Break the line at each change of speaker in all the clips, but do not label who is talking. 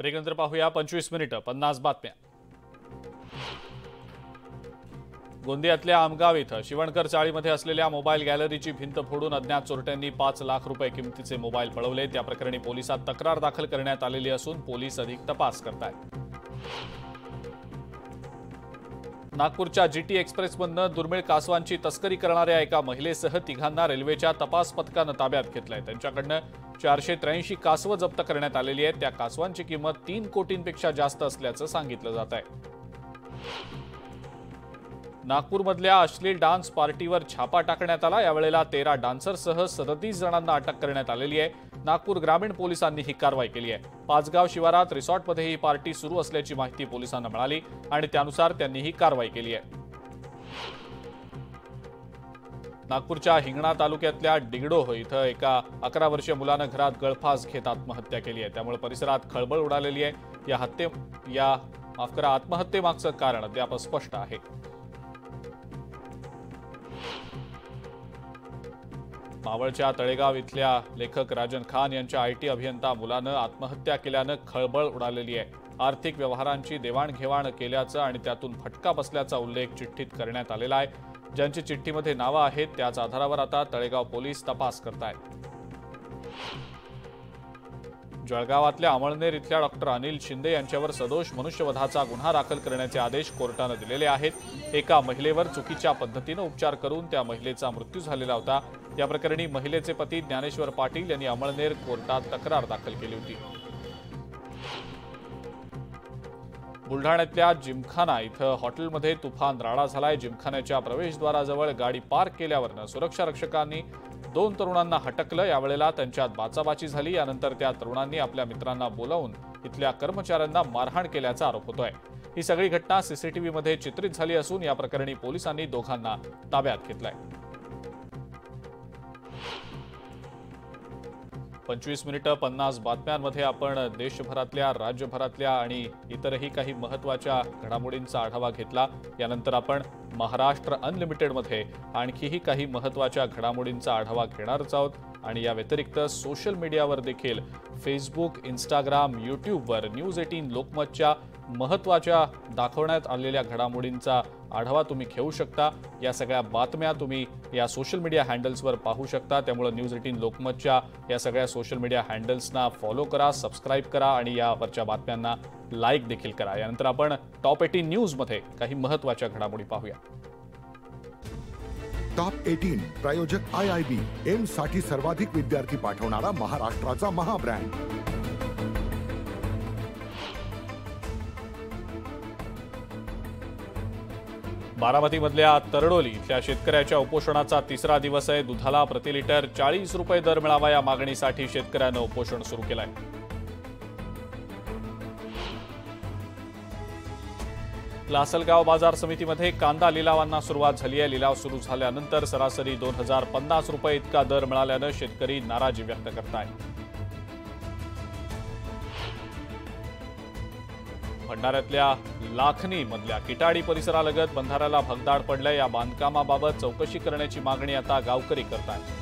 ब्रेकनंतर पाहूया 25 मिनिटं 50 बातम्या। गोंदियातल्या आमगाव इथं शिवणकर चाळीमध्ये असलेल्या मोबाईल गॅलरीची भिंत फोडून अज्ञात चोरट्यांनी 5 लाख रुपये किमतीचे मोबाईल पळवले। त्या प्रकरणी पोलिसात तक्रार दाखल करण्यात आलेली असून पोलीस अधिक तपास करतायत। नागपूरच्या जीटी एक्सप्रेसमधनं दुर्मिळ कासवांची तस्करी करणाऱ्या एका महिलेसह तिघांना रेल्वेच्या तपास पथकानं ताब्यात घेतलंय। त्यांच्याकडनं 483 कासवं जप्त करण्यात आलेली आहेत। त्या कासवांची किंमत 3 कोटींपेक्षा जास्त असल्याचं सांगितलं जात आहे। नागपूरमधल्या अश्लील डान्स पार्टीवर छापा टाकण्यात आला। यावेळेला 13 डान्सरसह 37 जणांना अटक करण्यात आलेली आहे। नागपूर ग्रामीण पोलिसांनी ही कारवाई केली आहे। पाचगाव शिवारात रिसॉर्टमध्ये ही पार्टी सुरू असल्याची माहिती पोलिसांना मिळाली आणि त्यानुसार त्यांनी ही कारवाई केली आहे। नागपूरच्या हिंगणा तालुक्यातल्या डिगडोह इथं एका 11 वर्षीय मुलानं घरात गळफास घेत आत्महत्या केली आहे। त्यामुळे परिसरात खळबळ उडालेली आहे। आत्महत्येमागचं कारण अद्याप स्पष्ट आहे। मावळच्या तळेगाव इथल्या लेखक राजन खान यांच्या आयटी अभियंता मुलानं आत्महत्या केल्यानं खळबळ उडालेली आहे। आर्थिक व्यवहारांची देवाणघेवाण केल्याचं आणि त्यातून फटका बसल्याचा उल्लेख चिठ्ठीत करण्यात आलेला आहे। ज्यांची चिठ्ठीमध्ये नावं आहेत त्याच आधारावर आता तळेगाव पोलीस तपास करतायत। जळगावातल्या अमळनेर इथल्या डॉक्टर अनिल शिंदे यांच्यावर सदोष मनुष्यवधाचा गुन्हा दाखल करण्याचे आदेश कोर्टाने दिलेले आहेत। एका महिलेवर चुकीच्या पद्धतीने उपचार करून त्या महिलेचा मृत्यू झालेला होता। या प्रकरणी महिलेचे पती ज्ञानेश्वर पाटील यांनी अमळनेर कोर्टात तक्रार दाखल केली होती। बुलढाण्यातल्या जिमखाना इथं हॉटेलमध्ये तुफान राडा झालाय। जिमखान्याच्या प्रवेशद्वाराजवळ गाडी पार्क केल्यावर सुरक्षा रक्षकांनी 2 तरुणांना हटकलं। यावेळेला त्यांच्यात बाचाबाची झाली। यानंतर त्या तरुणांनी आपल्या मित्रांना बोलावून इथल्या कर्मचाऱ्यांना मारहाण केल्याचा आरोप होतोय। ही सगळी घटना सीसीटीव्हीमध्ये चित्रित झाली असून या प्रकरणी पोलिसांनी दोघांना ताब्यात घेतलंय। 25 मिनिटं 50 बातम्यांमध्ये आपण देशभरातल्या, राज्यभरातल्या आणि इतरही काही महत्त्वाच्या घडामोडींचा आढावा घेतला। यानंतर आपण महाराष्ट्र अनलिमिटेडमध्ये आणखीही काही महत्त्वाच्या घडामोडींचा आढावा घेणारच आहोत आणि या व्यतिरिक्त सोशल मीडियावर देखील फेसबुक, इंस्टाग्राम, यूट्यूबवर न्यूज 18 लोकमतच्या महत्त्वाच्या दाखवण्यात आलेल्या घडामोडींचा आढावा तुम्ही घेऊ शकता। या सगळ्या बातम्या तुम्ही या सोशल मीडिया हँडल्सवर पाहू शकता। त्यामुळे न्यूज 18 लोकमतच्या या सगळ्या सोशल मीडिया हँडल्सना फॉलो करा, सबस्क्राईब करा आणि यावरच्या बातम्यांना लाईक देखील करा। यानंतर आपण टॉप 18 न्यूजमध्ये काही महत्त्वाच्या घडामोडी पाहूया।
टॉप 18 प्रायोजक IIB एम्स साठी सर्वाधिक विद्यार्थी पाठवणारा महाराष्ट्राचा महाब्रँड।
बारामतीमधल्या तरडोली इथल्या शेतकऱ्याच्या उपोषणाचा 3रा दिवस आहे। दुधाला प्रति लिटर 40 रुपये दर मिळावा या मागणीसाठी शेतकऱ्यानं उपोषण सुरू केलंय। लासलगाव बाजार समितीमध्ये कांदा लिलावांना सुरुवात झाली आहे। लिलाव सुरू झाल्यानंतर सरासरी 2050 रुपये इतका दर मिळाल्यानं शेतकरी नाराजी व्यक्त करतायत। भंडाऱ्यातल्या लाखनी मधल्या किटाडी परिसरालगत बंधाऱ्याला भगदाड पडलंय। या बांधकामाबाबत चौकशी करण्याची मागणी आता गावकरी करतायत।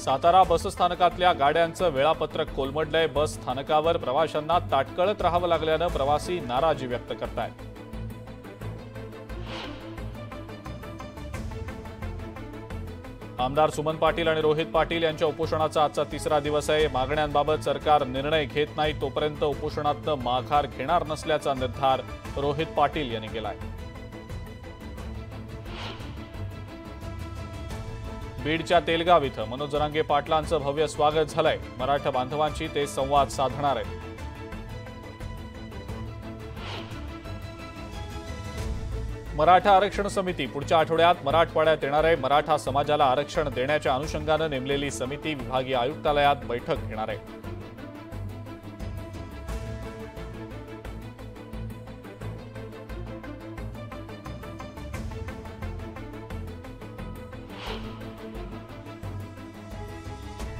सातारा बसस्थानकातल्या गाड्यांचं वेळापत्रक कोलमडलंय। बस स्थानकावर प्रवाशांना ताटकळत राहावं लागल्यानं प्रवासी नाराजी व्यक्त करतायत। आमदार सुमन पाटील आणि रोहित पाटील यांच्या उपोषणाचा आजचा 3रा दिवस आहे। मागण्यांबाबत सरकार निर्णय घेत नाही तोपर्यंत उपोषणातनं माघार घेणार नसल्याचा निर्धार रोहित पाटील यांनी केलाय। बीडच्या तेलगाव इथं मनोज जरांगे पाटलांचं भव्य स्वागत झालंय। मराठा बांधवांशी ते संवाद साधणार आहेत। मराठा आरक्षण समिती पुढच्या आठवड्यात मराठवाड्यात येणार आहे। मराठा समाजाला आरक्षण देण्याच्या अनुषंगानं नेमलेली समिती विभागीय आयुक्तालयात बैठक घेणार आहे।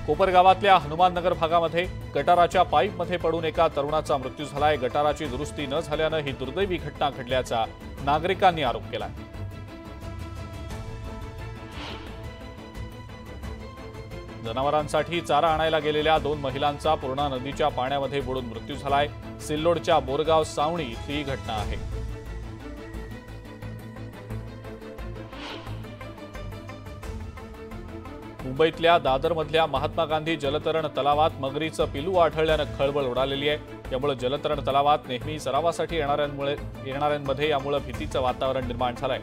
कोपरगावातल्या हनुमाननगर भागामध्ये गटाराच्या पाईपमध्ये पडून एका तरुणाचा मृत्यू झालाय। गटाराची दुरुस्ती न झाल्यानं ही दुर्दैवी घटना घडल्याचा नागरिकांनी आरोप केलाय। जनावरांसाठी चारा आणायला गेलेल्या 2 महिलांचा पूर्णा नदीच्या पाण्यामध्ये बुडून मृत्यू झालाय। सिल्लोडच्या बोरगाव सावणी इथली ही घटना आहे। मुंबईतल्या दादरमधल्या महात्मा गांधी जलतरण तलावात मगरीचं पिलू आढळल्यानं खळबळ उडालेली आहे। यामुळे जलतरण तलावात नेहमी सरावासाठी येणाऱ्यांमध्ये यामुळे भीतीचं वातावरण निर्माण झालंय।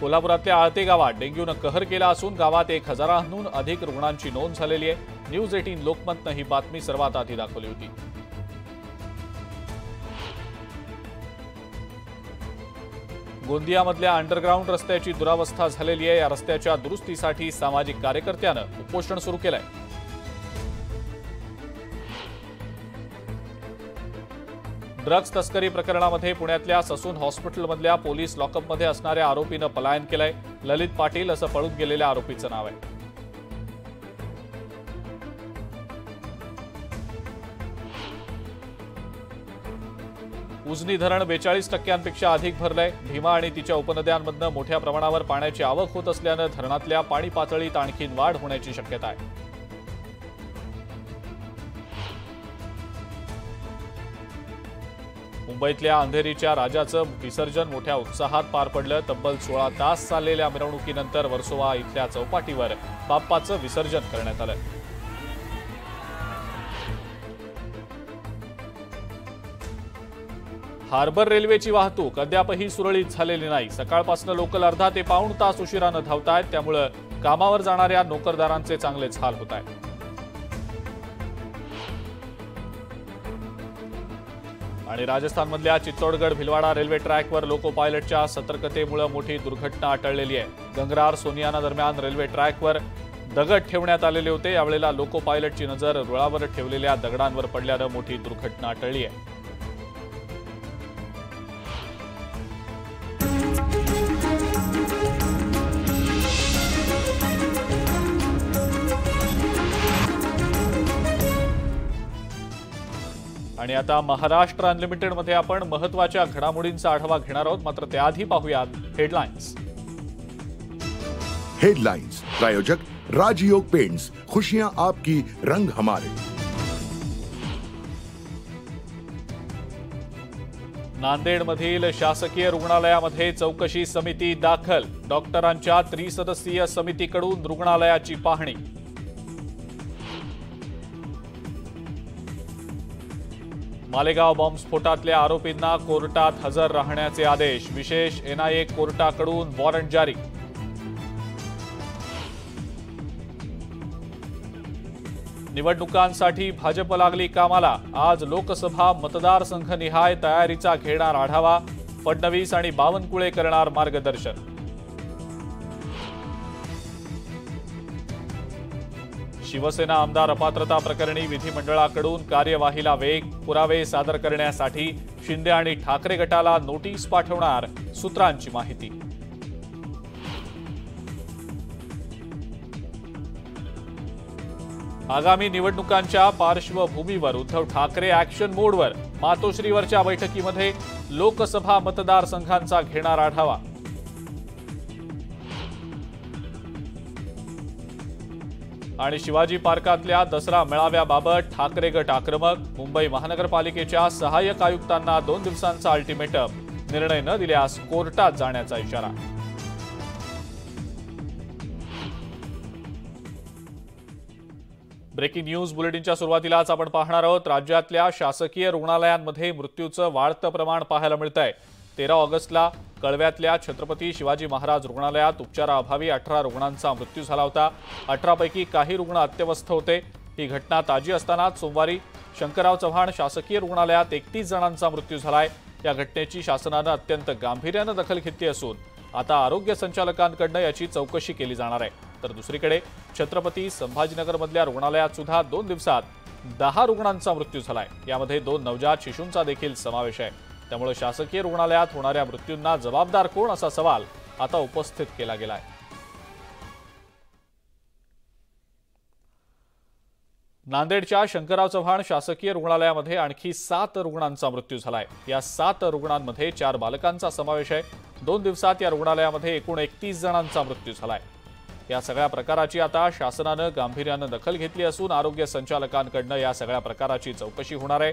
कोल्हापुरातल्या आळते गावात डेंग्यूनं कहर केला असून गावात 1000हून अधिक रुग्णांची नोंद झालेली आहे। न्यूज 18 लोकमतनं ही बातमी सर्वात आधी दाखवली होती। गोंदियामधल्या अंडरग्राऊंड रस्त्याची दुरावस्था झालेली आहे। या रस्त्याच्या दुरुस्तीसाठी सामाजिक कार्यकर्त्यानं उपोषण सुरू केलंय। ड्रग्ज तस्करी प्रकरणामध्ये पुण्यातल्या ससून हॉस्पिटलमधल्या पोलीस लॉकअपमध्ये असणाऱ्या आरोपीनं पलायन केलंय। ललित पाटील असं पळून गेलेल्या आरोपीचं नाव आहे। उजनी धरण 42% अधिक भरलंय। भीमा आणि तिच्या उपनद्यांमधनं मोठ्या प्रमाणावर पाण्याची आवक होत असल्यानं धरणातल्या पाणी पातळीत आणखीन वाढ होण्याची शक्यता आहे। मुंबईतल्या अंधेरीच्या राजाचं विसर्जन मोठ्या उत्साहात पार पडलं। तब्बल 16 तास चाललेल्या मिरवणुकीनंतर वर्सोवा इथल्या चौपाटीवर बाप्पाचं विसर्जन करण्यात आलं। हार्बर रेल्वेची वाहतूक अद्यापही सुरळीत झालेली नाही। सकाळपासून लोकल अर्धा ते पाऊण तास उशिरानं धावतायत, त्यामुळे कामावर जाणाऱ्या नोकरदारांचे चांगलेच हाल होत आहेत। आणि राजस्थानमधल्या चित्तोडगड भिलवाडा रेल्वे ट्रॅकवर लोको पायलटच्या सतर्कतेमुळे मोठी दुर्घटना टळलेली आहे। गंगरार सोनियाना दरम्यान रेल्वे ट्रॅकवर दगड ठेवण्यात आलेले होते। यावेळेला लोको पायलटची नजर रुळावर ठेवलेल्या दगडांवर पडल्यानं मोठी दुर्घटना टळली आहे। आणि आता महाराष्ट्र अनलिमिटेड मध्ये आपण महत्त्वाच्या घडामोडींचा आढावा घेणार आहोत। मात्र त्याआधी पाहूयात हेडलाईन्स।
हेडलाइंस प्रायोजक राजयोग पेंट्स, खुशियां आपकी, रंग हमारे।
नांदेडमधील शासकीय रुग्णालयामध्ये चौकशी समिती दाखल। डॉक्टरांच्या त्रिसदस्यीय समितीकडून रुग्णालयाची पाहणी। मालेगाव बॉम्बस्फोटातल्या आरोपींना कोर्टात हजर राहण्याचे आदेश। विशेष एनआयए कोर्टाकडून वॉरंट जारी। निवडणुकांसाठी भाजप लागली कामाला। आज लोकसभा मतदारसंघनिहाय तयारीचा घेणार आढावा। फडणवीस आणि बावनकुळे करणार मार्गदर्शन। शिवसेना आमदार अपात्रता प्रकरणी विधिमंडळाकडून कार्यवाहीला वेग। पुरावे सादर करण्यासाठी शिंदे आणि ठाकरे गटाला नोटीस पाठवणार, सूत्रांची माहिती। आगामी निवडणुकांच्या पार्श्वभूमीवर उद्धव ठाकरे ॲक्शन मोडवर। मातोश्रीवरच्या बैठकीमध्ये लोकसभा मतदारसंघांचा घेणार आढावा। आणि शिवाजी पार्कातल्या दसरा मेळाव्याबाबत ठाकरे गट आक्रमक। मुंबई महानगरपालिकेच्या सहाय्यक आयुक्तांना 2 दिवसांचा अल्टिमेटम। निर्णय न दिल्यास कोर्टात जाण्याचा इशारा। ब्रेकिंग न्यूज बुलेटिनच्या सुरुवातीलाच आपण पाहणार आहोत राज्यातल्या शासकीय रुग्णालयांमध्ये मृत्यूचं वाढतं प्रमाण पाहायला मिळतंय। 13 ऑगस्टला कळव्यातल्या छत्रपती शिवाजी महाराज रुग्णालयात उपचाराअभावी 18 रुग्णांचा मृत्यू झाला होता। 18 पैकी काही रुग्ण अत्यवस्थ होते। ही घटना ताजी असतानाच सोमवारी शंकरराव चव्हाण शासकीय रुग्णालयात 31 जणांचा मृत्यू झालाय। या घटनेची शासनानं अत्यंत गांभीर्यानं दखल घेतली असून आता आरोग्य संचालकांकडून याची चौकशी केली जाणार आहे। तर दुसरीकडे छत्रपती संभाजीनगरमधल्या रुग्णालयात सुद्धा 2 दिवसात 10 रुग्णांचा मृत्यू झालाय। यामध्ये 2 नवजात शिशूंचा देखील समावेश आहे। त्यामुळे शासकीय रुग्णालयात होणाऱ्या मृत्यूंना जबाबदार कोण असा सवाल आता उपस्थित केला गेलाय। नांदेडच्या शंकरराव चव्हाण शासकीय रुग्णालयामध्ये आणखी 7 रुग्णांचा मृत्यू झालाय। या 7 रुग्णांमध्ये 4 बालकांचा समावेश आहे। 2 दिवसात या रुग्णालयामध्ये एकूण 31 जणांचा मृत्यू झालाय। या सगळ्या प्रकाराची आता शासनानं गांभीर्यानं दखल घेतली असून आरोग्य संचालकांकडून या सगळ्या प्रकाराची चौकशी होणार आहे।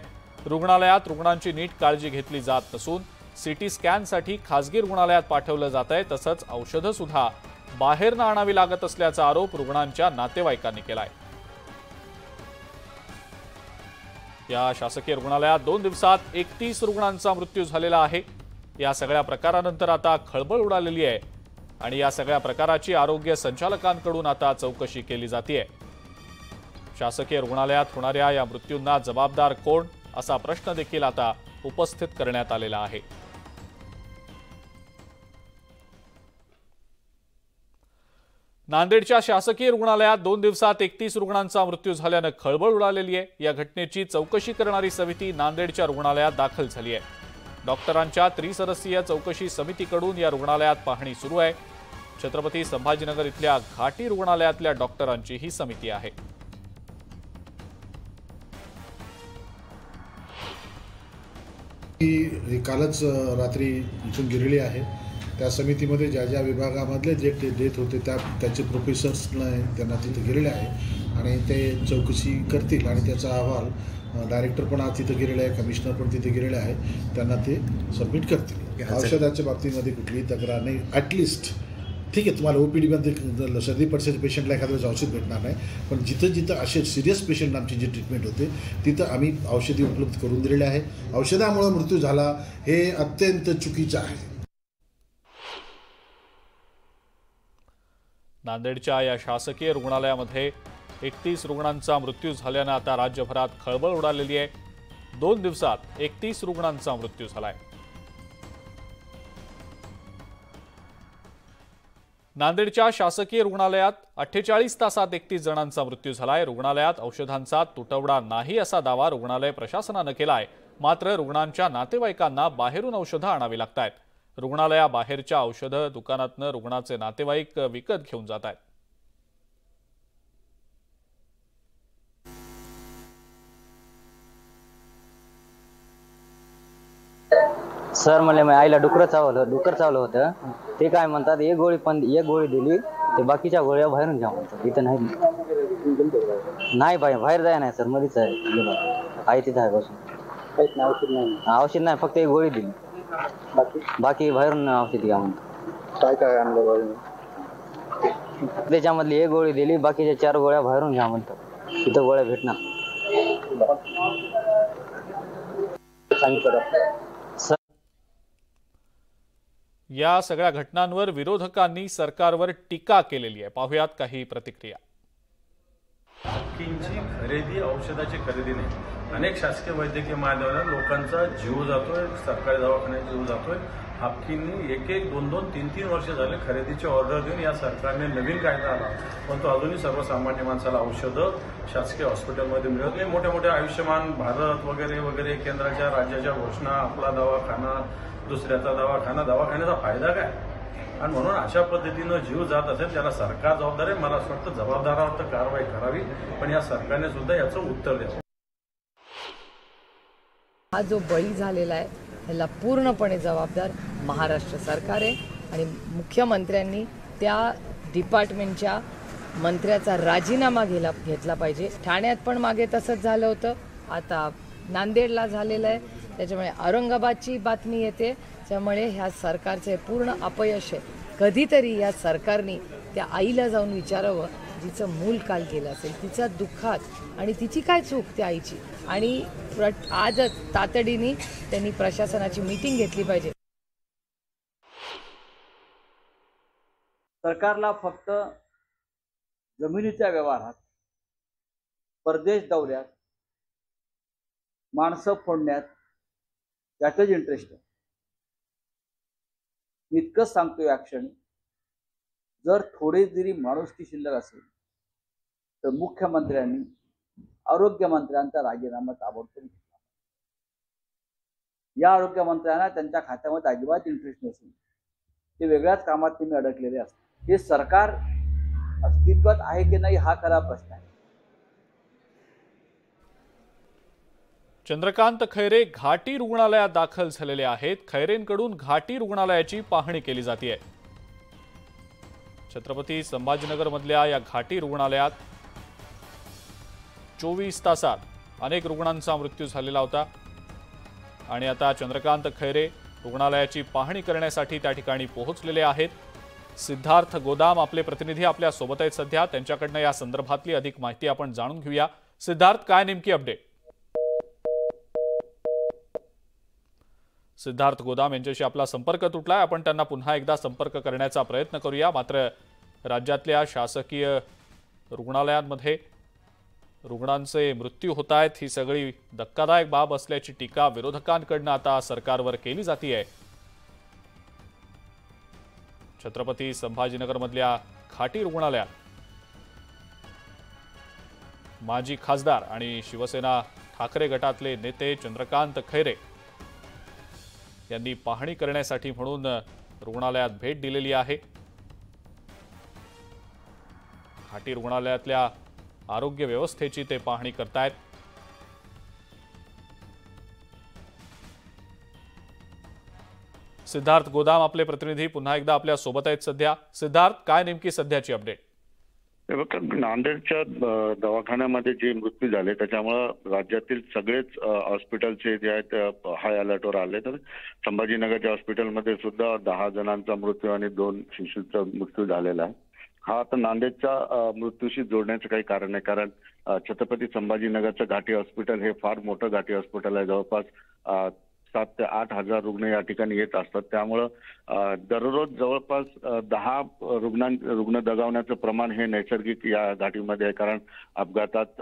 रुग्णालयात रुग्णांची नीट काळजी घेतली जात नसून सीटी स्कॅनसाठी खासगी रुग्णालयात पाठवलं जात आहे। तसंच औषधं सुद्धा बाहेरनं आणावी लागत असल्याचा आरोप रुग्णांच्या नातेवाईकांनी केलाय। या शासकीय रुग्णालयात 2 दिवसात 31 रुग्णांचा मृत्यू झालेला आहे। या सगळ्या प्रकारानंतर आता खळबळ उडालेली आहे आणि या सगळ्या प्रकाराची आरोग्य संचालकांकडून आता चौकशी केली जाते। शासकीय रुग्णालयात होणाऱ्या या मृत्यूंना जबाबदार कोण असा प्रश्न देखील आता उपस्थित करण्यात आलेला आहे। नांदेडच्या शासकीय रुग्णालयात 2 दिवसात 31 रुग्णांचा मृत्यू झाल्यानं खळबळ उडालेली आहे। या घटनेची चौकशी करणारी समिती नांदेडच्या रुग्णालयात दाखल झाली आहे। डॉक्टरांच्या त्रिसदस्यीय चौकशी समितीकडून या रुग्णालयात पाहणी सुरू आहे। छत्रपती संभाजीनगर इथल्या घाटी रुग्णालयातल्या डॉक्टरांची ही समिती आहे।
ही कालच रात्री इथून गेलेली आहे। त्या समितीमध्ये ज्या ज्या विभागामधले जे डेथ होते त्याचे प्रोफेसर्स त्यांना तिथे गेलेले आहे आणि ते चौकशी करतील आणि त्याचा अहवाल डायरेक्टर पण आज तिथे गेलेले आहे, कमिशनर पण तिथे गेलेले आहे, त्यांना ते सबमिट करतील। औषधाच्या बाबतीमध्ये कुठलीही तक्रार नाही। ॲटलिस्ट ठीक आहे, तुम्हाला OPDमध्ये सर्दी पडसेच्या पेशंटला एखाद्या वेळेस औषध भेटणार नाही, पण जिथं जिथं असे सिरियस पेशंट आमची जी ट्रीटमेंट होते तिथं आम्ही औषधी उपलब्ध करून दिलेले आहे। औषधामुळे मृत्यू झाला हे अत्यंत चुकीचं आहे।
नांदेडच्या या शासकीय रुग्णालयामध्ये 31 रुग्णांचा मृत्यू झाल्यानं आता राज्यभरात खळबळ उडालेली आहे। 2 दिवसात 31 रुग्णांचा मृत्यू झालाय। नांदेडच्या शासकीय रुग्णालयात 48 तासात 31 जणांचा मृत्यू झालाय। रुग्णालयात औषधांचा तुटवडा नाही असा दावा रुग्णालय प्रशासनानं केलाय। मात्र रुग्णांच्या नातेवाईकांना बाहेरून औषधं आणावी लागतायत। रुग्णालयाबाहेरच्या औषधं दुकानातनं रुग्णाचे नातेवाईक विकत घेऊन जात आहेत।
सर मला आईला डुकर चावलं होतं। ते काय म्हणतात एक गोळी दिली, ते बाकीच्या गोळ्या बाहेरून घ्या म्हणतात। इथं नाही बाहेर जाय नाही सर, मध्येच आहे आई तिथं आहे बसून। औषध नाही, फक्त एक गोळी दिली, बाकी बाहेरून औषध घ्या म्हणतात।
काय आणलं?
त्याच्यामधली एक गोळी दिली, बाकीच्या 4 गोळ्या बाहेरून घ्या म्हणतात। इथं गोळ्या भेटणार
या सगळ्या घटनांवर विरोधकांनी सरकारवर टीका केलेली आहे। पाहुयात काही प्रतिक्रिया।
हक्कींची खरेदी, औषधाची खरेदी नाही। अनेक शासकीय वैद्यकीय महाविद्यालयात लोकांचा जीव जातोय, सरकारी दवाखान्यात जीव जातोय। हक्कींनी 1-1, 2-2, 3-3 वर्ष झाले खरेदीची ऑर्डर देऊन या सरकारने नवीन कायदा आला, पण तो अजूनही सर्वसामान्य माणसाला औषधं शासकीय हॉस्पिटलमध्ये मिळत नाही। मोठ्या मोठ्या आयुष्यमान भारत वगैरे वगैरे केंद्राच्या राज्याच्या घोषणा, आपला दवाखाना, दुसऱ्याचा दवाखाना, दवाखान्याचा फायदा काय? आणि म्हणून अशा पद्धतीनं जीव जात असेल त्याला सरकार जबाबदार आहे। मला असं वाटतं जबाबदारावर तर कारवाई करावी, पण या सरकारने सुद्धा याचं उत्तर द्यावं।
हा जो बळी झालेला आहे ह्याला पूर्णपणे जबाबदार महाराष्ट्र सरकार आहे आणि मुख्यमंत्र्यांनी त्या डिपार्टमेंटच्या मंत्र्याचा राजीनामा घेतला पाहिजे। ठाण्यात पण मागे तसंच झालं होतं, आता नांदेडला झालेलं आहे। त्याच्यामुळे औरंगाबादची बातमी येते, त्यामुळे ह्या सरकारचे पूर्ण अपयश आहे। कधीतरी या सरकारने त्या आईला जाऊन विचारावं जिचं मूल काल गेलं असेल, तिच्या दुःखात आणि तिची काय चूक त्या आईची, आणि आजच तातडीने त्यांनी प्रशासनाची मीटिंग घेतली पाहिजे।
सरकारला फक्त जमिनीच्या व्यवहारात, परदेश दौऱ्यात, माणसं फोडण्यात त्यातच इंटरेस्ट आहे। मी इतकंच सांगतो या क्षणी, जर थोडी जरी माणुसकी शिल्लक असेल तर मुख्यमंत्र्यांनी आरोग्य मंत्र्यांचा राजीनामा ताबडतोब घेतला। या आरोग्य मंत्र्यांना त्यांच्या खात्यामध्ये अजिबात इंटरेस्ट नसून ते वेगळ्याच कामात तुम्ही अडकलेले असतात। हे सरकार अस्तित्वात आहे की नाही हा खरा प्रश्न आहे।
चंद्रकांत खैरे घाटी रुग्णालयात दाखल झालेले आहेत। खैरेंकडून घाटी रुग्णालयाची पाहणी केली जाते। छत्रपती संभाजीनगरमधल्या या घाटी रुग्णालयात 24 तासात अनेक रुग्णांचा मृत्यू झालेला होता आणि आता चंद्रकांत खैरे रुग्णालयाची पाहणी करण्यासाठी त्या ठिकाणी पोहोचलेले आहेत। सिद्धार्थ गोदाम आपले प्रतिनिधी आपल्या सोबत आहेत सध्या, त्यांच्याकडनं या संदर्भातली अधिक माहिती आपण जाणून घेऊया। सिद्धार्थ, काय नेमकी अपडेट? सिद्धार्थ गोदाम यांच्याशी आपला संपर्क तुटलाय, आपण त्यांना पुन्हा एकदा संपर्क करण्याचा प्रयत्न करूया। मात्र राज्यातल्या शासकीय रुग्णालयांमध्ये रुग्णांचे मृत्यू होत आहेत, ही सगळी धक्कादायक बाब असल्याची टीका विरोधकांकडून आता सरकारवर केली जाते। छत्रपती संभाजीनगरमधल्या घाटी रुग्णालयात माजी खासदार आणि शिवसेना ठाकरे गटातले नेते चंद्रकांत खैरे यांनी पाहणी करण्यासाठी म्हणून रुग्णालयात भेट दिलेली आहे। घाटी रुग्णालयातल्या आरोग्य व्यवस्थेची ते पाहणी करतायत। सिद्धार्थ गोदाम आपले प्रतिनिधी पुन्हा एकदा आपल्या सोबत आहेत सध्या। सिद्धार्थ, काय नेमकी सध्याची अपडेट?
नांदेडच्या दवाखान्यामध्ये जे मृत्यू झाले त्याच्यामुळे राज्यातील सगळेच हॉस्पिटलचे जे आहेत हाय अलर्टवर आले। तर संभाजीनगरच्या हॉस्पिटलमध्ये सुद्धा 10 जणांचा मृत्यू आणि 2 शिशूचा मृत्यू झालेला आहे। हा आता नांदेडच्या मृत्यूशी जोडण्याचं काही कारण नाही, कारण छत्रपती संभाजीनगरचं घाटी हॉस्पिटल हे फार मोठं घाटी हॉस्पिटल आहे। जवळपास 7 ते 8 हजार रुग्ण या ठिकाणी येत असतात, त्यामुळं दररोज जवळपास 10 रुग्ण दगावण्याचं प्रमाण हे नैसर्गिक या घाटीमध्ये आहे। कारण अपघातात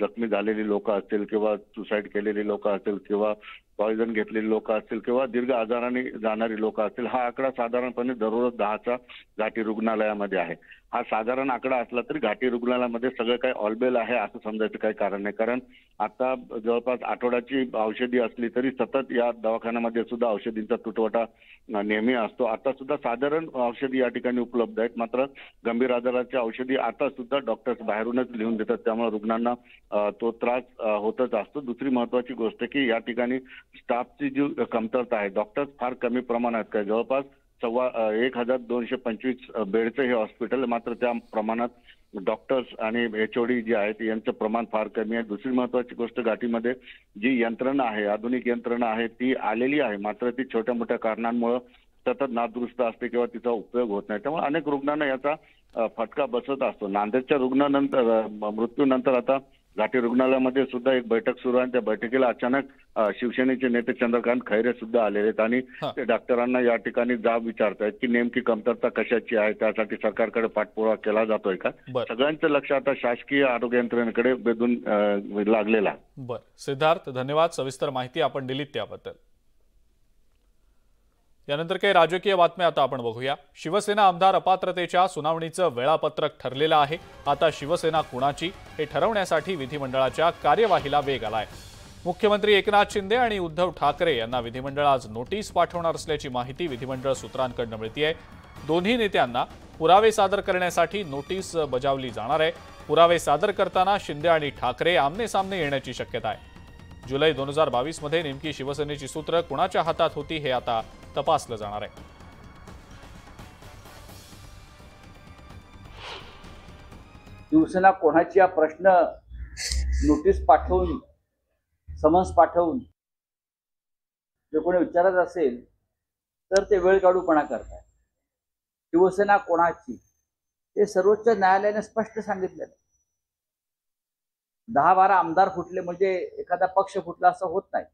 जखमी झालेली लोक असतील किंवा सुसाईड केलेली लोक असतील किंवा पॉयझन घेतलेली लोक असतील किंवा दीर्घ आजाराने जाणारी लोक असतील, हा आकडा साधारणपणे दररोज 10चा घाटी रुग्णालयामध्ये आहे। हा साधारण आकडा असला तरी घाटी रुग्णालयामध्ये सगळं काही ऑलबेल आहे असं समजायचं काही कारण नाही, कारण आता जवळपास आठवड्याची औषधी असली तरी सतत या दवाखान्यामध्ये सुद्धा औषधींचा तुटवडा नेहमी असतो। आता सुद्धा साधारण औषधी या ठिकाणी उपलब्ध आहेत, मात्र गंभीर आजाराच्या औषधी आता सुद्धा डॉक्टर्स बाहेरूनच लिहून देतात, त्यामुळे रुग्णांना तो त्रास होतच असतो। दुसरी महत्वाची गोष्ट की या ठिकाणी स्टाफची जी कमतरता आहे, डॉक्टर्स फार कमी प्रमाणात काय जवळपास 1225 बेडचं हे हॉस्पिटल, मात्र त्या प्रमाणात डॉक्टर्स आणि HOD जे आहेत यांचं प्रमाण फार कमी आहे। दुसरी महत्वाची गोष्ट, घाटीमध्ये जी यंत्रणा आहे, आधुनिक यंत्रणा आहे ती आलेली आहे, मात्र ती छोट्या मोठ्या कारणांमुळे सतत नादुरुस्त असते किंवा तिचा उपयोग होत नाही, त्यामुळे अनेक रुग्णांना याचा फटका बसत असतो। नांदेडच्या रुग्णानंतर मृत्यूनंतर आता घाटी रुग्णालयामध्ये सुद्धा एक बैठक सुरू आहे। त्या बैठकीला अचानक शिवसेनेचे नेते चंद्रकांत खैरे सुद्धा आलेले आहेत आणि ते डॉक्टरांना या ठिकाणी जाब विचारतायत की नेमकी कमतरता कशाची आहे, त्यासाठी सरकारकडे पाठपुरावा केला जातोय का। सगळ्यांचं लक्ष आता शासकीय आरोग्य यंत्रणेकडे वेधून लागलेलं आहे।
बरं सिद्धार्थ, धन्यवाद सविस्तर माहिती आपण दिलीत त्याबद्दल। यानंतर काही राजकीय बातम्या आता आपण बघूया। शिवसेना आमदार अपात्रतेच्या सुनावणीचं वेळापत्रक ठरलेलं आहे। आता शिवसेना कुणाची हे ठरवण्यासाठी विधिमंडळाच्या कार्यवाहीला वेग आलाय। मुख्यमंत्री एकनाथ शिंदे आणि उद्धव ठाकरे यांना विधिमंडळ आज नोटीस पाठवणार असल्याची माहिती विधिमंडळ सूत्रांकडून मिळतेय। दोन्ही नेत्यांना पुरावे सादर करण्यासाठी नोटीस बजावली जाणार आहे। पुरावे सादर करताना शिंदे आणि ठाकरे आमने-सामने येण्याची शक्यता आहे। जुलै 2022 मध्ये नेमकी शिवसेनेची सूत्र कुणाच्या हातात होती हे आता तपासलं जाणार आहे।
शिवसेना कोणाची हा प्रश्न नोटीस पाठवून समन्स पाठवून जर कोणी विचारत असेल तर ते वेळ काढूपणा करतात। शिवसेना कोणाची हे सर्वोच्च न्यायालयाने स्पष्ट सांगितलेलं। 10-12 आमदार फुटले म्हणजे एखादा पक्ष फुटला असं होत नाही।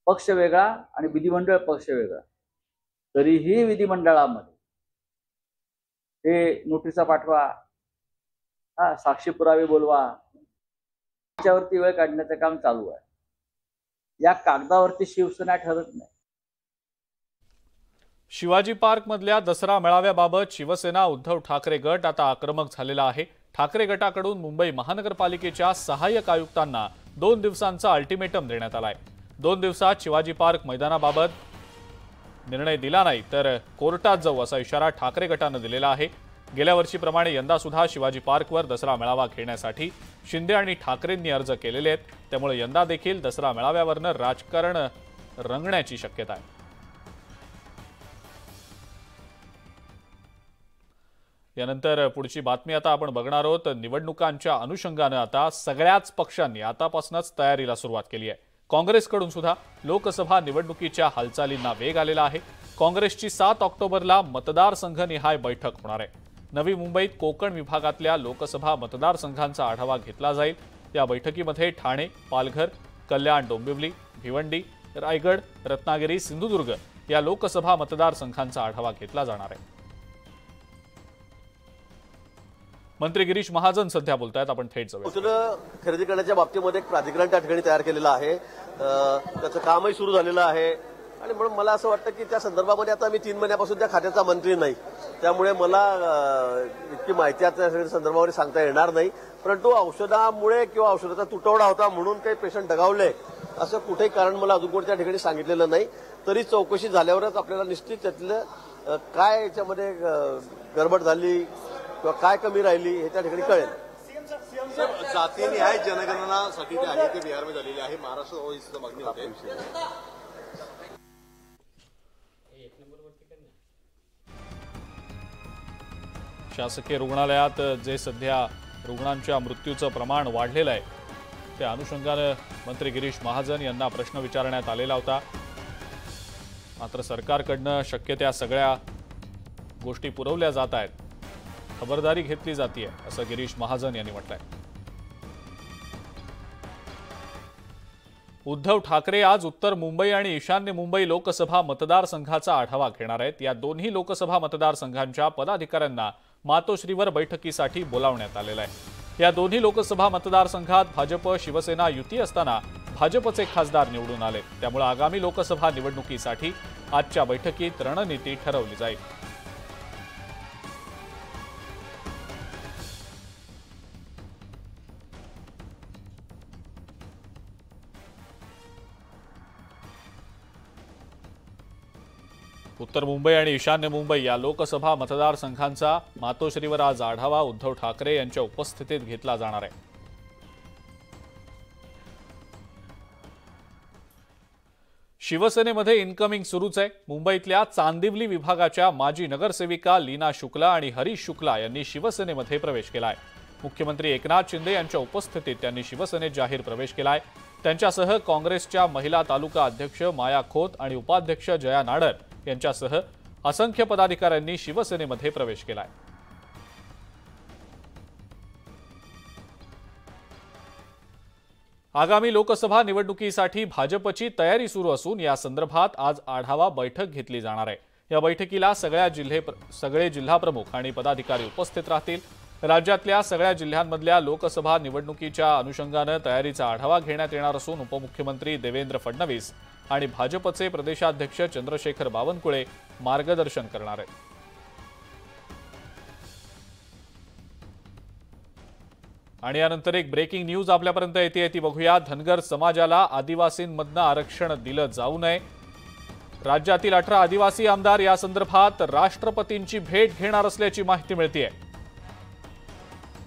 पक्ष वेगळा आणि विधिमंडळ पक्ष वेगळा, तरीही विधिमंडळामध्ये हे नोटिसा पाठवा, साक्षी पुरावे बोलवा, त्याच्यावरती वेळ काढण्याचं काम चालू आहे। या कागदावरती शिवसेना ठरत नाही।
शिवाजी पार्क मधल्या दसरा मेळाव्याबाबत शिवसेना उद्धव ठाकरे गट आता आक्रमक झालेला आहे। ठाकरे गटाकडून मुंबई महानगरपालिकेच्या सहाय्यक आयुक्तांना 2 दिवसांचा अल्टिमेटम देण्यात आलाय। 2 दिवसात शिवाजी पार्क मैदानाबाबत निर्णय दिला नाही तर कोर्टात जाऊ असा इशारा ठाकरे गटानं दिलेला आहे। गेल्या वर्षीप्रमाणे यंदा सुद्धा शिवाजी पार्कवर दसरा मेळावा घेण्यासाठी शिंदे आणि ठाकरेंनी अर्ज केलेले आहेत, त्यामुळे यंदा देखील दसरा मेळाव्यावरनं राजकारण रंगण्याची शक्यता आहे. यानंतर पुढची बातमी आता आपण बघणार आहोत. निवडणुकांच्या अनुषंगानं आता सगळ्याच पक्षांनी आतापासूनच तयारीला सुरुवात केली आहे. काँग्रेसकडून सुद्धा लोकसभा निवडणुकीच्या हालचालींना वेग आलेला आहे. काँग्रेसची 7 ऑक्टोबरला मतदारसंघनिहाय बैठक होणार आहे. नवी मुंबईत कोकण विभागातल्या लोकसभा मतदारसंघांचा आढावा घेतला जाईल. या बैठकीमध्ये ठाणे, पालघर, कल्याण, डोंबिवली, भिवंडी, रायगड, रत्नागिरी, सिंधुदुर्ग या लोकसभा मतदारसंघांचा आढावा घेतला जाणार आहे. मंत्री गिरीश महाजन सध्या बोलतायत, आपण थेट जाऊया.
औषधं खरेदी करण्याच्या बाबतीमध्ये एक प्राधिकरण त्या ठिकाणी तयार केलेलं आहे. त्याचं कामही सुरू झालेलं आहे आणि म्हणून मला असं वाटतं की त्या संदर्भामध्ये आता मी 3 महिन्यापासून त्या खात्याचा मंत्री नाही, त्यामुळे मला इतकी माहिती आता त्या संदर्भामध्ये सांगता येणार नाही. परंतु औषधामुळे किंवा औषधाचा तुटवडा होता म्हणून काही पेशंट दगावले असं कुठेही कारण मला अजून कोण त्या ठिकाणी सांगितलेलं नाही. तरी चौकशी झाल्यावरच आपल्याला निश्चित त्यातलं काय याच्यामध्ये गडबड झाली किंवा काय कमी राहिली हे त्या ठिकाणी कळेल.
जातीनिहाय जनगणनासाठी जे आहे ते बिहारमध्ये झालेली आहे. महाराष्ट्र सुद्धा मागणी होते.
शासकीय रुग्णालयात जे सध्या रुग्णांच्या मृत्यूचं प्रमाण वाढलेलं आहे त्या अनुषंगानं मंत्री गिरीश महाजन यांना प्रश्न विचारण्यात आलेला होता. मात्र सरकारकडनं शक्य त्या सगळ्या गोष्टी पुरवल्या जात आहेत, खबरदारी घेतली जाते असं गिरीश महाजन यांनी म्हटलंय. उद्धव ठाकरे आज उत्तर मुंबई आणि ईशान्य मुंबई लोकसभा मतदारसंघाचा आढावा घेणार आहेत. या दोन्ही लोकसभा मतदारसंघांच्या पदाधिकाऱ्यांना मातोश्रीवर बैठकीसाठी बोलावण्यात आलेलं आहे. या दोन्ही लोकसभा मतदारसंघात भाजप शिवसेना युती असताना भाजपचे खासदार निवडून आले, त्यामुळे आगामी लोकसभा निवडणुकीसाठी आजच्या बैठकीत रणनीती ठरवली जाईल. उत्तर मुंबई आणि ईशान्य मुंबई या लोकसभा मतदारसंघांचा मातोश्रीवर आज आढावा उद्धव ठाकरे यांच्या उपस्थितीत घेतला जाणार आहे. शिवसेनेमध्ये इनकमिंग सुरूच आहे. मुंबईतल्या चांदिवली विभागाच्या माजी नगरसेविका लीना शुक्ला आणि हरीश शुक्ला यांनी शिवसेनेमध्ये प्रवेश केलाय. मुख्यमंत्री एकनाथ शिंदे यांच्या उपस्थितीत त्यांनी शिवसेनेत जाहीर प्रवेश केलाय. त्यांच्यासह काँग्रेसच्या महिला तालुका अध्यक्ष माया खोत आणि उपाध्यक्ष जया नाडर यांच्यासह असंख्य पदाधिकाऱ्यांनी शिवसेनेमध्ये प्रवेश केलाय. आगामी लोकसभा निवडणुकीसाठी भाजपची तयारी सुरू असून या संदर्भात आज आढावा बैठक घेतली जाणार आहे. या बैठकीला सगळे जिल्हाप्रमुख आणि पदाधिकारी उपस्थित राहतील. राज्यातल्या सगळ्या जिल्ह्यांमधल्या लोकसभा निवडणुकीच्या अनुषंगानं तयारीचा आढावा घेण्यात येणार असून उपमुख्यमंत्री देवेंद्र फडणवीस आणि भाजपचे प्रदेशाध्यक्ष चंद्रशेखर बावनकुळे मार्गदर्शन करणार आहेत. आणि यानंतर एक ब्रेकिंग न्यूज आपल्यापर्यंत येते ती बघूया. धनगर समाजाला आदिवासींमधनं आरक्षण दिलं जाऊ नये. राज्यातील 18 आदिवासी आमदार या संदर्भात राष्ट्रपतींची भेट घेणार असल्याची माहिती मिळतेय.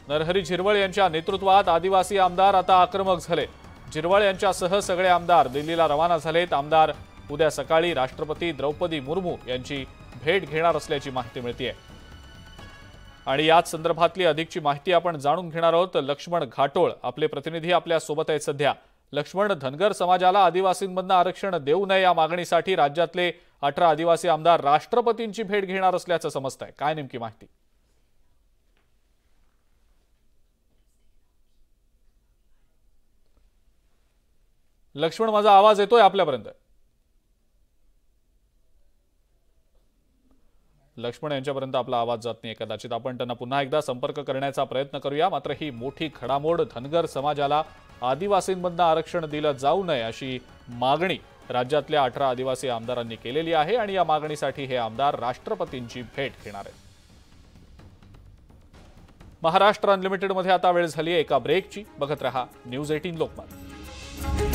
नरहरी झिरवळ यांच्या नेतृत्वात आदिवासी आमदार आता आक्रमक झाले. झिरवळ यांच्यासह सगळे आमदार दिल्लीला रवाना झालेत. आमदार उद्या सकाळी राष्ट्रपती द्रौपदी मुर्मू यांची भेट घेणार असल्याची माहिती मिळतेय. आणि याच संदर्भातली अधिकची माहिती आपण जाणून घेणार आहोत. लक्ष्मण घाटोळ आपले प्रतिनिधी आपल्या सोबत आहेत सध्या. लक्ष्मण, धनगर समाजाला आदिवासींमधनं आरक्षण देऊ नये या मागणीसाठी राज्यातले 18 आदिवासी आमदार राष्ट्रपतींची भेट घेणार असल्याचं समजतंय. काय नेमकी माहिती? लक्ष्मण, माझा आवाज येतोय आपल्यापर्यंत? लक्ष्मण यांच्यापर्यंत आपला आवाज जात नाही. कदाचित आपण त्यांना पुन्हा एकदा संपर्क करण्याचा प्रयत्न करूया. मात्र ही मोठी घडामोड, धनगर समाजाला आदिवासींमधनं आरक्षण दिलं जाऊ नये अशी मागणी राज्यातल्या 18 आदिवासी आमदारांनी केलेली आहे आणि या मागणीसाठी हे आमदार राष्ट्रपतींची भेट घेणार आहेत. महाराष्ट्र अनलिमिटेडमध्ये आता वेळ झाली आहे एका ब्रेकची. बघत रहा न्यूज 18 लोकमत.